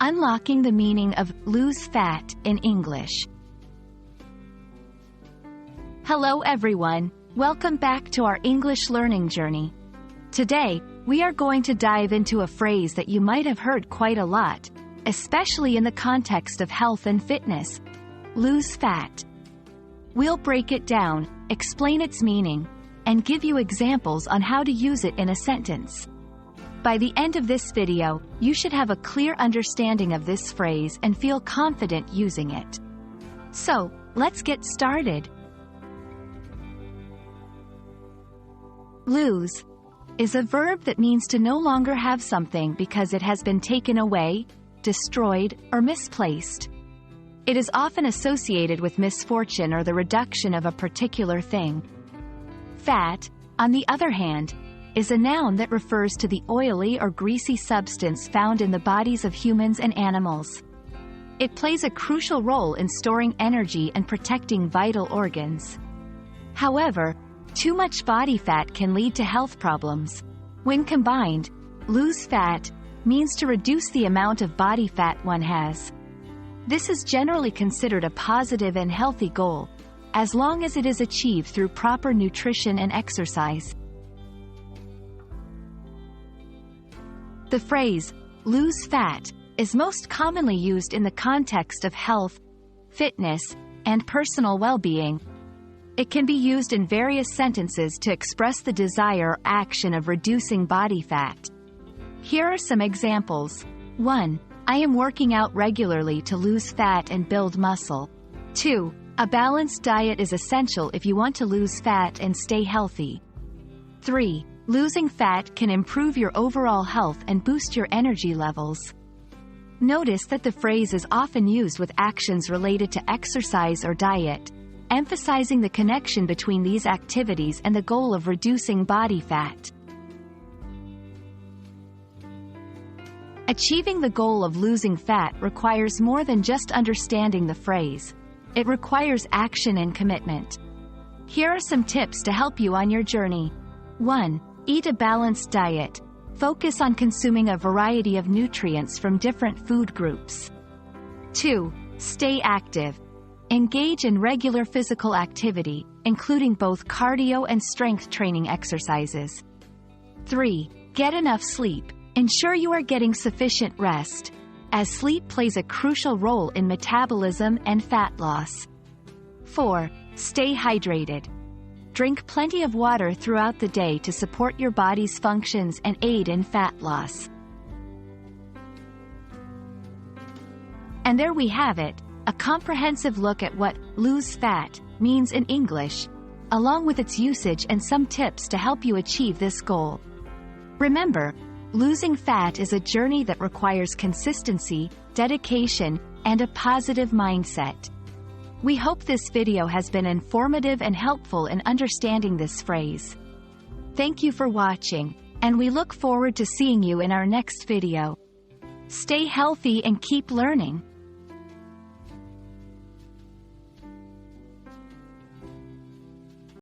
Unlocking the meaning of lose fat in English. Hello everyone, welcome back to our English learning journey. Today, we are going to dive into a phrase that you might have heard quite a lot, especially in the context of health and fitness. Lose fat. We'll break it down, explain its meaning, and give you examples on how to use it in a sentence. By the end of this video, you should have a clear understanding of this phrase and feel confident using it. So, let's get started. Lose is a verb that means to no longer have something because it has been taken away, destroyed, or misplaced. It is often associated with misfortune or the reduction of a particular thing. Fat, on the other hand, is a noun that refers to the oily or greasy substance found in the bodies of humans and animals. It plays a crucial role in storing energy and protecting vital organs. However, too much body fat can lead to health problems. When combined, lose fat means to reduce the amount of body fat one has. This is generally considered a positive and healthy goal, as long as it is achieved through proper nutrition and exercise. The phrase, lose fat, is most commonly used in the context of health, fitness, and personal well-being. It can be used in various sentences to express the desire or action of reducing body fat. Here are some examples. 1. I am working out regularly to lose fat and build muscle. 2. A balanced diet is essential if you want to lose fat and stay healthy. 3. Losing fat can improve your overall health and boost your energy levels. Notice that the phrase is often used with actions related to exercise or diet, emphasizing the connection between these activities and the goal of reducing body fat. Achieving the goal of losing fat requires more than just understanding the phrase. It requires action and commitment. Here are some tips to help you on your journey. 1. Eat a balanced diet. Focus on consuming a variety of nutrients from different food groups. 2. Stay active. Engage in regular physical activity, including both cardio and strength training exercises. 3. Get enough sleep. Ensure you are getting sufficient rest, as sleep plays a crucial role in metabolism and fat loss. 4. Stay hydrated. Drink plenty of water throughout the day to support your body's functions and aid in fat loss. And there we have it, a comprehensive look at what lose fat means in English, along with its usage and some tips to help you achieve this goal. Remember, losing fat is a journey that requires consistency, dedication, and a positive mindset. We hope this video has been informative and helpful in understanding this phrase. Thank you for watching, and we look forward to seeing you in our next video. Stay healthy and keep learning.